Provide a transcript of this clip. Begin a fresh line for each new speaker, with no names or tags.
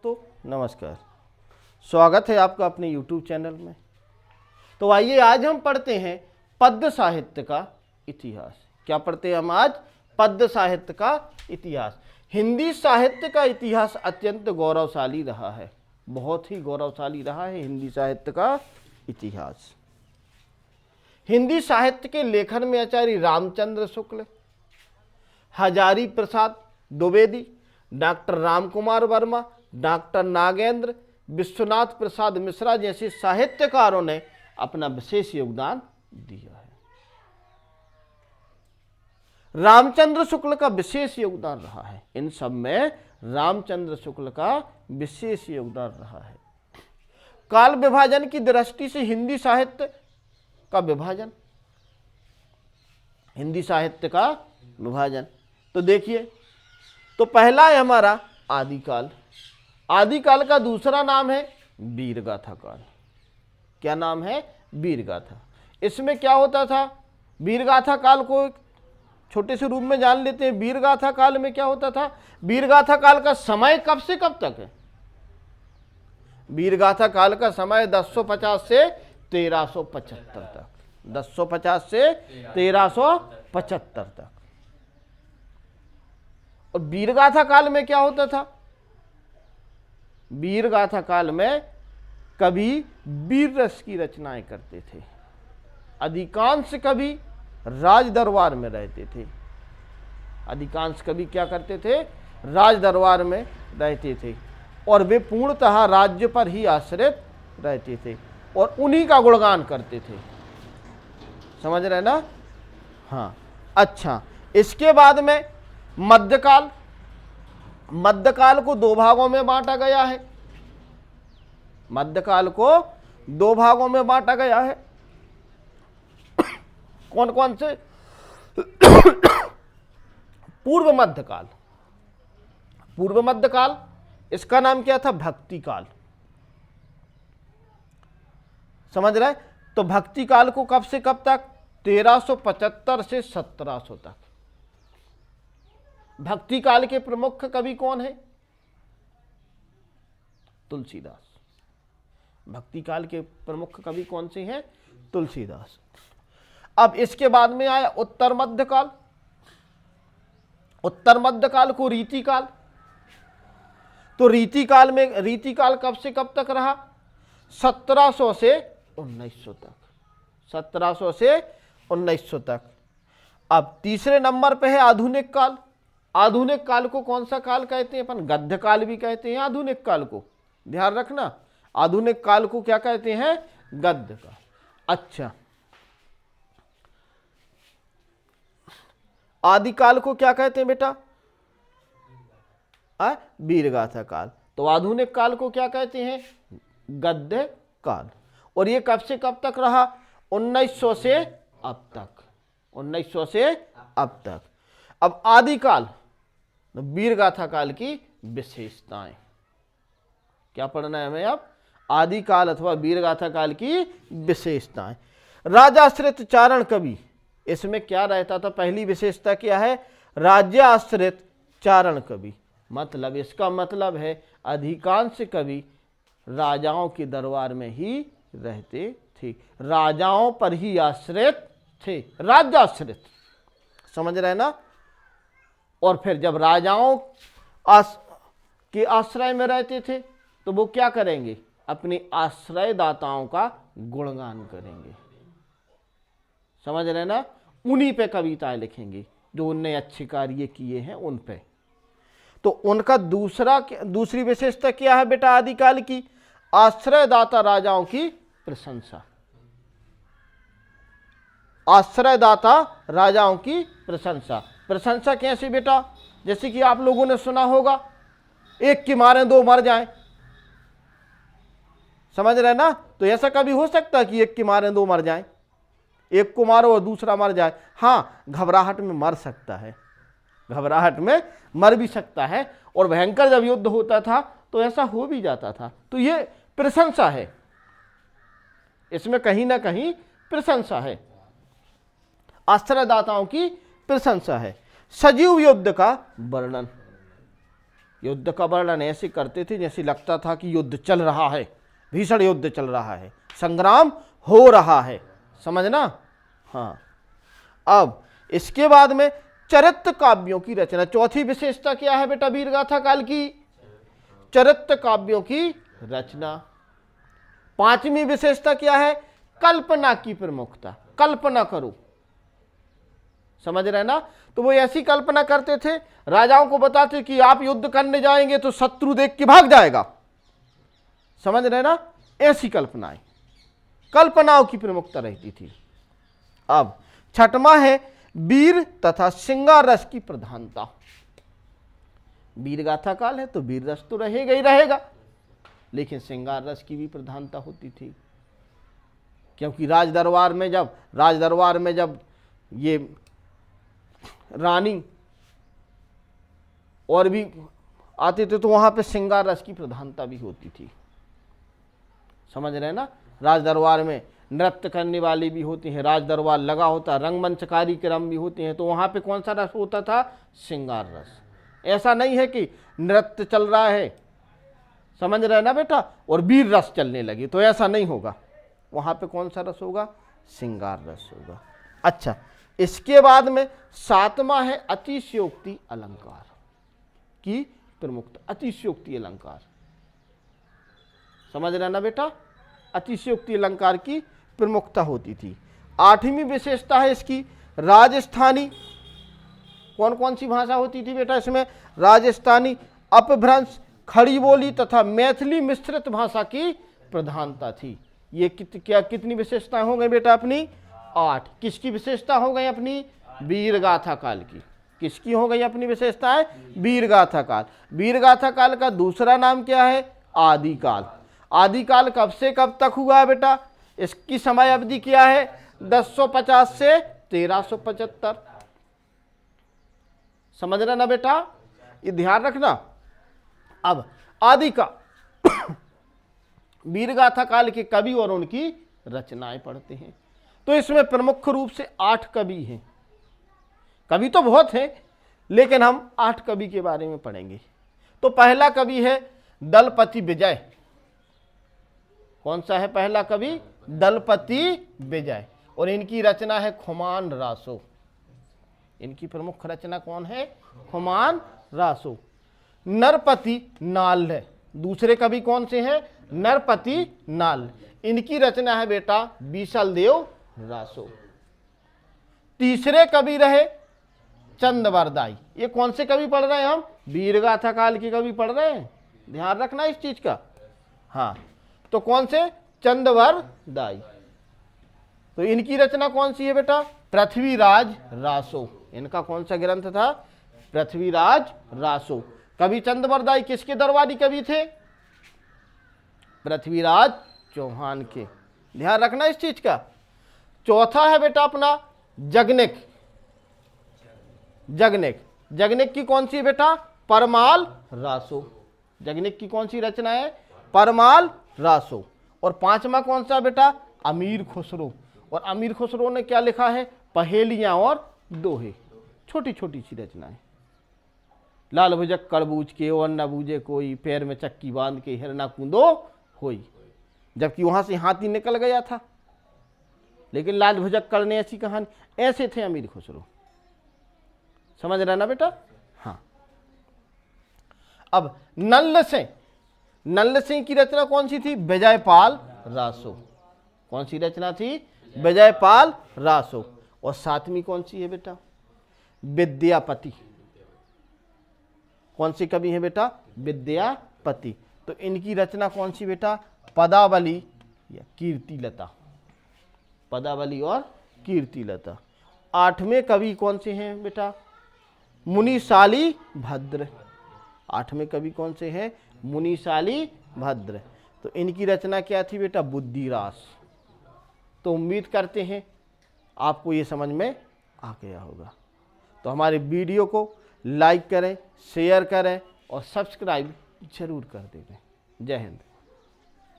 दोस्तों नमस्कार, स्वागत है आपका अपने YouTube चैनल में। तो आइए आज हम पढ़ते हैं पद्य साहित्य का इतिहास। क्या पढ़ते हैं हम आज? पद्य साहित्य का इतिहास। हिंदी साहित्य का इतिहास अत्यंत गौरवशाली रहा है, बहुत ही गौरवशाली रहा है हिंदी साहित्य का इतिहास। हिंदी साहित्य के लेखन में आचार्य रामचंद्र शुक्ल, हजारी प्रसाद द्विवेदी, डॉक्टर रामकुमार वर्मा, डॉक्टर नागेंद्र, विश्वनाथ प्रसाद मिश्रा जैसे साहित्यकारों ने अपना विशेष योगदान दिया है। रामचंद्र शुक्ल का विशेष योगदान रहा है, इन सब में रामचंद्र शुक्ल का विशेष योगदान रहा है। काल विभाजन की दृष्टि से हिंदी साहित्य का विभाजन, हिंदी साहित्य का विभाजन तो देखिए, तो पहला है हमारा आदिकाल। आदिकाल का दूसरा नाम है वीरगाथा काल। क्या नाम है? वीरगाथा। इसमें क्या होता था? वीरगाथा काल को एक छोटे से रूप में जान लेते हैं। वीरगाथा काल में क्या होता था? वीरगाथा काल का समय कब से कब तक है? वीरगाथा काल का समय 1050 से 1375 तक, 1050 से 1375 तक। और वीरगाथा काल में क्या होता था? वीरगाथा काल में कवि वीर रस की रचनाएं करते थे। अधिकांश कवि राज दरबार में रहते थे। अधिकांश कवि क्या करते थे? राज दरबार में रहते थे और वे पूर्णतः राज्य पर ही आश्रित रहते थे और उन्हीं का गुणगान करते थे। समझ रहे ना? हाँ, अच्छा। इसके बाद में मध्यकाल। मध्यकाल को दो भागों में बांटा गया है। मध्यकाल को दो भागों में बांटा गया है। कौन कौन से? पूर्व मध्यकाल। पूर्व मध्यकाल, इसका नाम क्या था? भक्ति काल। समझ रहे? तो भक्ति काल को कब से कब तक? 1375 से 1700 तक। भक्ति काल के प्रमुख कवि कौन है? तुलसीदास। भक्ति काल के प्रमुख कवि कौन से हैं? तुलसीदास। अब इसके बाद में आया उत्तर मध्यकाल। उत्तर मध्यकाल को रीतिकाल। तो रीतिकाल में, रीतिकाल कब से कब तक रहा? 1700 से 1900 तक। 1700 से 1900 तक। अब तीसरे नंबर पे है आधुनिक काल। आधुनिक काल को कौन सा काल कहते हैं? अपन गद्य काल भी कहते हैं आधुनिक काल को, ध्यान रखना। आधुनिक काल को क्या कहते हैं? गद्य काल। अच्छा, आदिकाल को क्या कहते हैं बेटा? वीरगाथा काल। तो आधुनिक काल को क्या कहते हैं? गद्य काल। और ये कब से कब तक रहा? 1900 से अब तक। 1900 से अब तक। अब आदिकाल, वीरगाथा काल की विशेषताएं क्या पढ़ना है हमें अब? आदिकाल अथवा वीरगाथा काल की विशेषताएं। राजाश्रित चारण कवि, इसमें क्या रहता था? पहली विशेषता क्या है? राज्याश्रित चारण कवि। मतलब इसका मतलब है अधिकांश कवि राजाओं के दरबार में ही रहते थे, राजाओं पर ही आश्रित थे, राज्याश्रित। समझ रहे ना? और फिर जब राजाओं के आश्रय में रहते थे तो वो क्या करेंगे? अपने आश्रयदाताओं का गुणगान करेंगे। समझ रहे ना? उन्हीं पे कविताएं लिखेंगे जो उनने अच्छे कार्य किए हैं, उन पे। तो उनका दूसरी विशेषता क्या है बेटा आदिकाल की? आश्रयदाता राजाओं की प्रशंसा। आश्रयदाता राजाओं की प्रशंसा। प्रशंसा कैसे बेटा? जैसे कि आप लोगों ने सुना होगा, एक के मारे दो मर जाएं। समझ रहे ना? तो ऐसा कभी हो सकता है कि एक के मारे दो मर जाएं? एक को मारो और दूसरा मर जाए? हाँ, घबराहट में मर सकता है, घबराहट में मर भी सकता है। और भयंकर जब युद्ध होता था तो ऐसा हो भी जाता था। तो ये प्रशंसा है, इसमें कहीं ना कहीं प्रशंसा है, आश्रयदाताओं की प्रशंसा है। सजीव युद्ध का वर्णन। युद्ध का वर्णन ऐसे करते थे जैसे लगता था कि युद्ध चल रहा है, भीषण युद्ध चल रहा है, संग्राम हो रहा है, समझना। हाँ, अब इसके बाद में चरित्र काव्यों की रचना। चौथी विशेषता क्या है बेटा वीर गाथा काल की? चरित्र काव्यों की रचना। पांचवी विशेषता क्या है? कल्पना की प्रमुखता। कल्पना करो, समझ रहे ना। तो वो ऐसी कल्पना करते थे, राजाओं को बताते कि आप युद्ध करने जाएंगे तो शत्रु देख के भाग जाएगा, समझ रहे ना। ऐसी कल्पनाएं, कल्पनाओं की प्रमुखता रहती थी। अब छठवां है वीर तथा श्रृंगार रस की प्रधानता। वीर गाथा काल है तो वीर रस तो रहेगा ही रहेगा, लेकिन श्रृंगार रस की भी प्रधानता होती थी, क्योंकि राज दरबार में जब ये रानी और भी आते थे तो वहां पे श्रृंगार रस की प्रधानता भी होती थी, समझ रहे ना। राज दरबार में नृत्य करने वाली भी होती हैं, राज दरबार लगा होता, रंगमंच कार्यक्रम भी होते हैं, तो वहां पे कौन सा रस होता था? श्रृंगार रस। ऐसा नहीं है कि नृत्य चल रहा है, समझ रहे ना बेटा, और वीर रस चलने लगे, तो ऐसा नहीं होगा। वहां पे कौन सा रस होगा? श्रृंगार रस होगा। अच्छा, इसके बाद में सातवां है अतिशयोक्ति अलंकार की प्रमुखता। अतिशयोक्ति अलंकार, समझ रहे ना बेटा, अतिशयोक्ति अलंकार की प्रमुखता होती थी। आठवीं विशेषता है इसकी राजस्थानी। कौन कौन सी भाषा होती थी बेटा इसमें? राजस्थानी, अपभ्रंश, खड़ी बोली तथा मैथिली मिश्रित भाषा की प्रधानता थी। ये कितनी विशेषताएं हो गई बेटा अपनी? 8। किसकी विशेषता हो गई अपनी? वीर गाथा काल की। किसकी हो गई अपनी विशेषताएं? वीर गाथा काल। वीर गाथा काल का दूसरा नाम क्या है? आदिकाल। आदिकाल कब से कब तक हुआ है बेटा? इसकी समय अवधि क्या है? 1050 से 1375। समझ रहे ना बेटा, ये ध्यान रखना। अब आदि का वीर गाथा काल के कवि और उनकी रचनाएं पढ़ते हैं, तो इसमें प्रमुख रूप से 8 कवि हैं। कवि तो बहुत हैं, लेकिन हम 8 कवि के बारे में पढ़ेंगे। तो पहला कवि है दलपति विजय। कौन सा है पहला कवि? दलपति विजय, और इनकी रचना है खुमान रासो। इनकी प्रमुख रचना कौन है? खुमान रासो। नरपति नाल है, दूसरे कवि कौन से हैं? नरपति नाल। इनकी रचना है बेटा बीसल देव रासो। तीसरे कवि रहे चंदवरदाई। ये कौन से कवि पढ़ रहे हैं हम? वीर गाथा काल के कवि पढ़ रहे हैं, ध्यान रखना इस चीज का। हाँ, तो कौन से? चंदवरदाई। तो इनकी रचना कौन सी है बेटा? पृथ्वीराज रासो। इनका कौन सा ग्रंथ था? पृथ्वीराज रासो। कवि चंदवरदाई किसके दरबारी कवि थे? पृथ्वीराज चौहान के, ध्यान रखना इस चीज का। चौथा है बेटा अपना जगनिक। जगनिक, जगनिक की कौन सी बेटा? परमाल रासो। जगनिक की कौन सी रचना है? परमाल रासो। और पांचवा कौन सा बेटा? अमीर खुसरो। और अमीर खुसरो ने क्या लिखा है? पहेलियां और दोहे, छोटी छोटी सी रचनाएं। लाल भुजक कड़बूझ के और न बूझे कोई, पैर में चक्की बांध के हिरना कूदो होई। जबकि वहां से हाथी निकल गया था, लेकिन लाल भुजक्कड़ ने ऐसी कहानी। ऐसे थे अमीर खुसरो, समझ रहे ना बेटा। हाँ, अब नल्ल सिंह। नल्ल सिंह की रचना कौन सी थी? विजयपाल रासो। कौन सी रचना थी? विजयपाल रासो। और सातवीं कौन सी है बेटा? विद्यापति। कौन सी कवि है बेटा? विद्यापति। तो इनकी रचना कौन सी बेटा? पदावली या कीर्तिलता। पदावली और कीर्तिलता। आठवें कवि कौन से हैं बेटा? मुनिशाली भद्र। आठवें कवि कौन से हैं? मुनिशाली भद्र। तो इनकी रचना क्या थी बेटा? बुद्धिरास। तो उम्मीद करते हैं आपको ये समझ में आ गया होगा। तो हमारे वीडियो को लाइक करें, शेयर करें और सब्सक्राइब जरूर कर दें। जय हिंद।